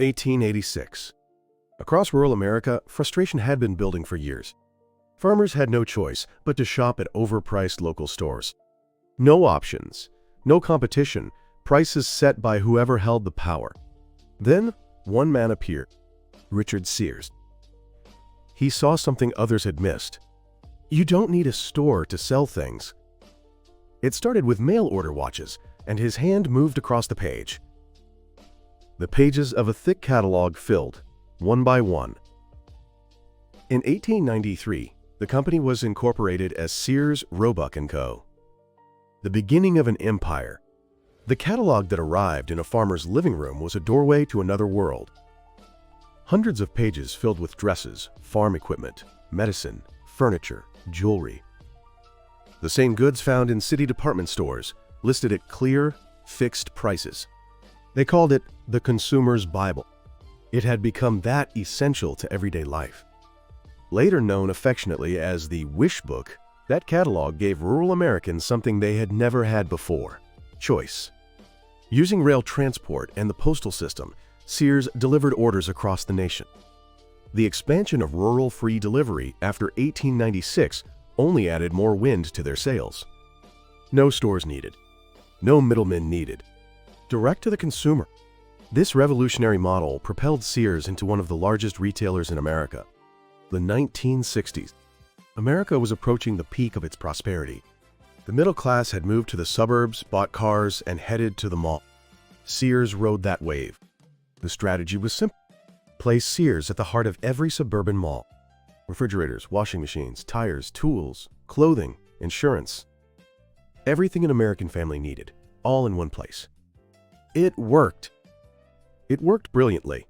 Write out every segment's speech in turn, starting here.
1886. Across rural America, frustration had been building for years. Farmers had no choice but to shop at overpriced local stores. No options, no competition, prices set by whoever held the power. Then, one man appeared, Richard Sears. He saw something others had missed. You don't need a store to sell things. It started with mail-order watches, and his hand moved across the page. The pages of a thick catalog filled, one by one. In 1893, the company was incorporated as Sears, Roebuck & Co. The beginning of an empire. The catalog that arrived in a farmer's living room was a doorway to another world. Hundreds of pages filled with dresses, farm equipment, medicine, furniture, jewelry. The same goods found in city department stores, listed at clear, fixed prices. They called it the Consumer's Bible. It had become that essential to everyday life. Later known affectionately as the Wish Book, that catalog gave rural Americans something they had never had before: choice. Using rail transport and the postal system, Sears delivered orders across the nation. The expansion of rural free delivery after 1896 only added more wind to their sails. No stores needed. No middlemen needed. Direct to the consumer. This revolutionary model propelled Sears into one of the largest retailers in America. The 1960s. America was approaching the peak of its prosperity. The middle class had moved to the suburbs, bought cars, and headed to the mall. Sears rode that wave. The strategy was simple. Place Sears at the heart of every suburban mall. Refrigerators, washing machines, tires, tools, clothing, insurance. Everything an American family needed, all in one place. It worked. It worked brilliantly.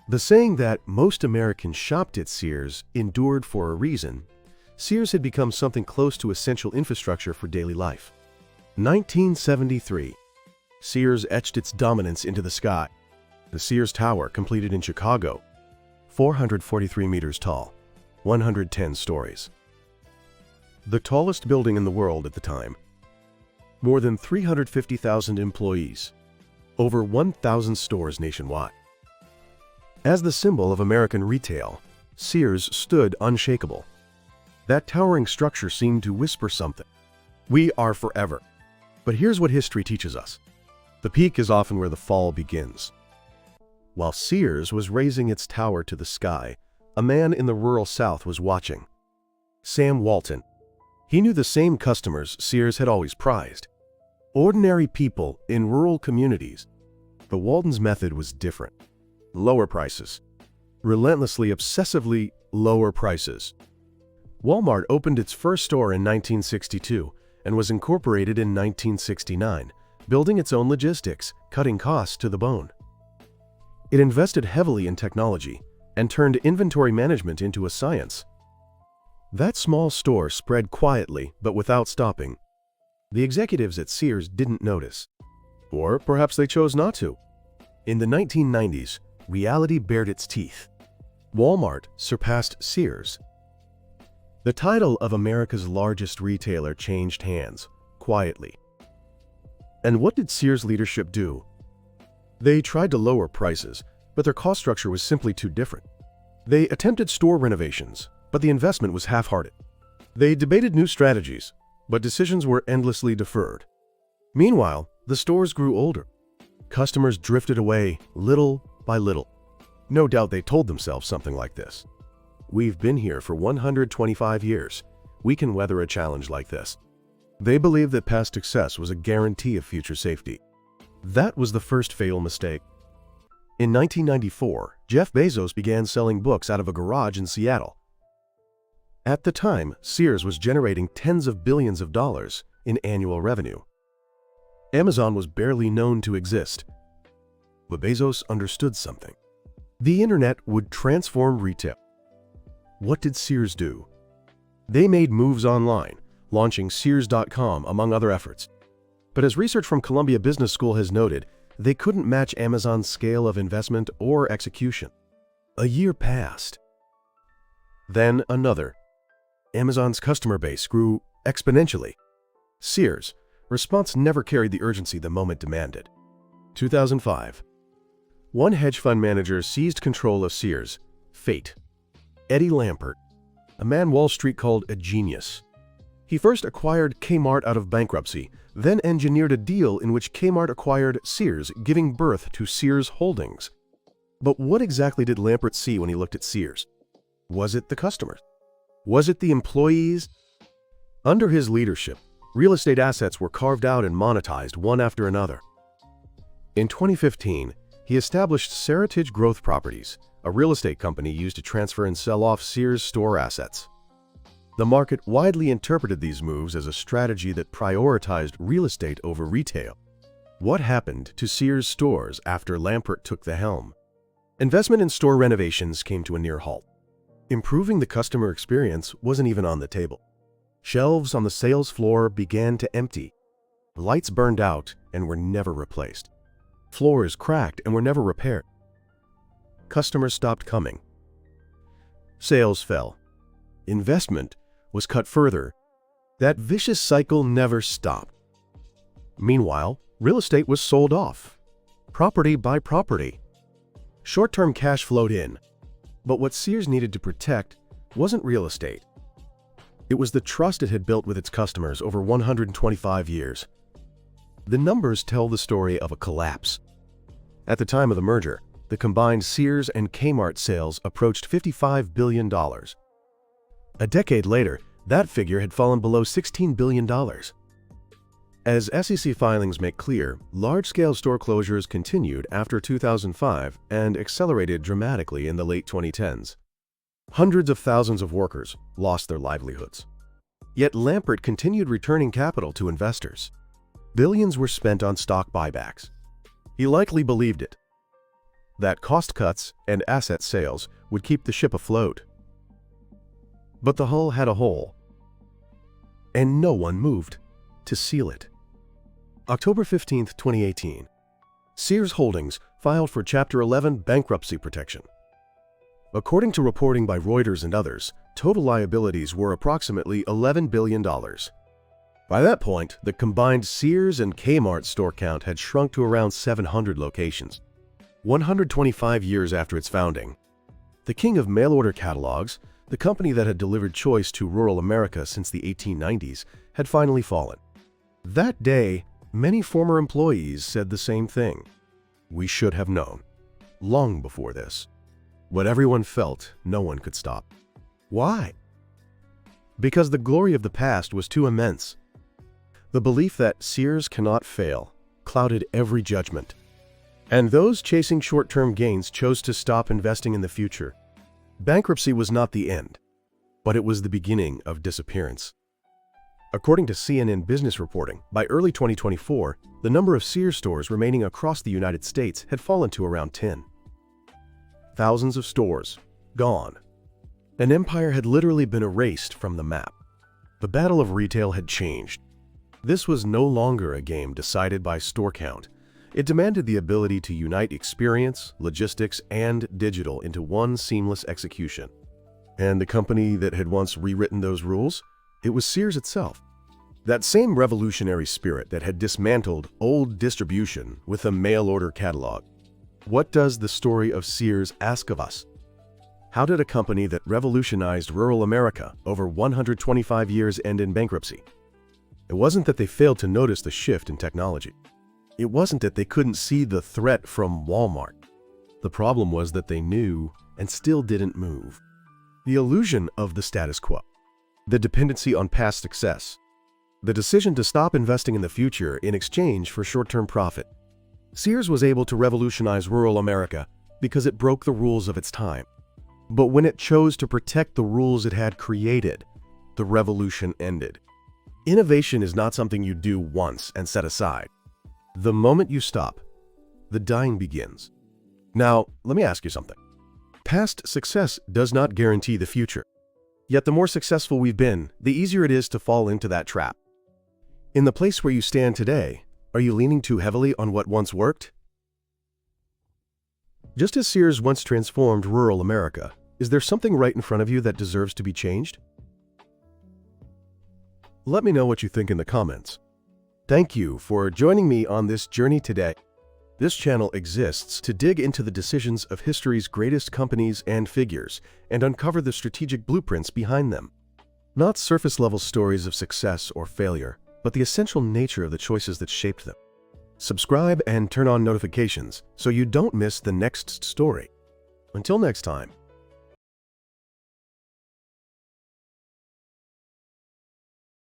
The saying that most Americans shopped at Sears endured for a reason. Sears had become something close to essential infrastructure for daily life. 1973. Sears etched its dominance into the sky. The Sears Tower, completed in Chicago, 443 meters tall, 110 stories. The tallest building in the world at the time. More than 350,000 employees. Over 1,000 stores nationwide. As the symbol of American retail, Sears stood unshakable. That towering structure seemed to whisper something. We are forever. But here's what history teaches us. The peak is often where the fall begins. While Sears was raising its tower to the sky, a man in the rural South was watching. Sam Walton. He knew the same customers Sears had always prized. Ordinary people in rural communities. But Walton's method was different. Lower prices. Relentlessly, obsessively lower prices. Walmart opened its first store in 1962 and was incorporated in 1969, building its own logistics, cutting costs to the bone. It invested heavily in technology and turned inventory management into a science. That small store spread quietly but without stopping. The executives at Sears didn't notice. Or perhaps they chose not to. In the 1990s, reality bared its teeth. Walmart surpassed Sears. The title of America's largest retailer changed hands, quietly. And what did Sears leadership do? They tried to lower prices, but their cost structure was simply too different. They attempted store renovations, but the investment was half-hearted. They debated new strategies, but decisions were endlessly deferred. Meanwhile, the stores grew older. Customers drifted away little by little. No doubt they told themselves something like this: "We've been here for 125 years. We can weather a challenge like this." They believed that past success was a guarantee of future safety. That was the first fatal mistake. In 1994, Jeff Bezos began selling books out of a garage in Seattle. At the time, Sears was generating tens of billions of dollars in annual revenue. Amazon was barely known to exist. But Bezos understood something. The internet would transform retail. What did Sears do? They made moves online, launching Sears.com among other efforts. But as research from Columbia Business School has noted, they couldn't match Amazon's scale of investment or execution. A year passed. Then another. Amazon's customer base grew exponentially. Sears' response never carried the urgency the moment demanded. 2005. One hedge fund manager seized control of Sears. Fate. Eddie Lampert, a man Wall Street called a genius. He first acquired Kmart out of bankruptcy, then engineered a deal in which Kmart acquired Sears, giving birth to Sears Holdings. But what exactly did Lampert see when he looked at Sears? Was it the customers? Was it the employees? Under his leadership, real estate assets were carved out and monetized one after another. In 2015, he established Seritage Growth Properties, a real estate company used to transfer and sell off Sears store assets. The market widely interpreted these moves as a strategy that prioritized real estate over retail. What happened to Sears stores after Lampert took the helm? Investment in store renovations came to a near halt. Improving the customer experience wasn't even on the table. Shelves on the sales floor began to empty. Lights burned out and were never replaced. Floors cracked and were never repaired. Customers stopped coming. Sales fell. Investment was cut further. That vicious cycle never stopped. Meanwhile, real estate was sold off, property by property. Short-term cash flowed in, but what Sears needed to protect wasn't real estate. It was the trust it had built with its customers over 125 years. The numbers tell the story of a collapse. At the time of the merger, the combined Sears and Kmart sales approached $55 billion. A decade later, that figure had fallen below $16 billion. As SEC filings make clear, large-scale store closures continued after 2005 and accelerated dramatically in the late 2010s. Hundreds of thousands of workers lost their livelihoods. Yet Lampert continued returning capital to investors. Billions were spent on stock buybacks. He likely believed it, that cost cuts and asset sales would keep the ship afloat. But the hull had a hole, and no one moved to seal it. October 15, 2018, Sears Holdings filed for Chapter 11 bankruptcy protection. According to reporting by Reuters and others, total liabilities were approximately $11 billion. By that point, the combined Sears and Kmart store count had shrunk to around 700 locations. 125 years after its founding, the king of mail-order catalogs, the company that had delivered choice to rural America since the 1890s, had finally fallen. That day, many former employees said the same thing. We should have known, long before this. What everyone felt, no one could stop. Why? Because the glory of the past was too immense. The belief that Sears cannot fail clouded every judgment. And those chasing short-term gains chose to stop investing in the future. Bankruptcy was not the end, but it was the beginning of disappearance. According to CNN business reporting, by early 2024, the number of Sears stores remaining across the United States had fallen to around 10. Thousands of stores gone. An empire had literally been erased from the map. The battle of retail had changed. This was no longer a game decided by store count. It demanded the ability to unite experience, logistics, and digital into one seamless execution. And the company that had once rewritten those rules? It was Sears itself. That same revolutionary spirit that had dismantled old distribution with a mail-order catalog. What does the story of Sears ask of us? How did a company that revolutionized rural America over 125 years end in bankruptcy? It wasn't that they failed to notice the shift in technology. It wasn't that they couldn't see the threat from Walmart. The problem was that they knew and still didn't move. The illusion of the status quo. The dependency on past success. The decision to stop investing in the future in exchange for short-term profit. Sears was able to revolutionize rural America because it broke the rules of its time. But when it chose to protect the rules it had created, the revolution ended. Innovation is not something you do once and set aside. The moment you stop, the dying begins. Now, let me ask you something. Past success does not guarantee the future. Yet the more successful we've been, the easier it is to fall into that trap. In the place where you stand today, are you leaning too heavily on what once worked? Just as Sears once transformed rural America, is there something right in front of you that deserves to be changed? Let me know what you think in the comments. Thank you for joining me on this journey today. This channel exists to dig into the decisions of history's greatest companies and figures and uncover the strategic blueprints behind them. Not surface-level stories of success or failure, but the essential nature of the choices that shaped them. Subscribe and turn on notifications so you don't miss the next story. Until next time.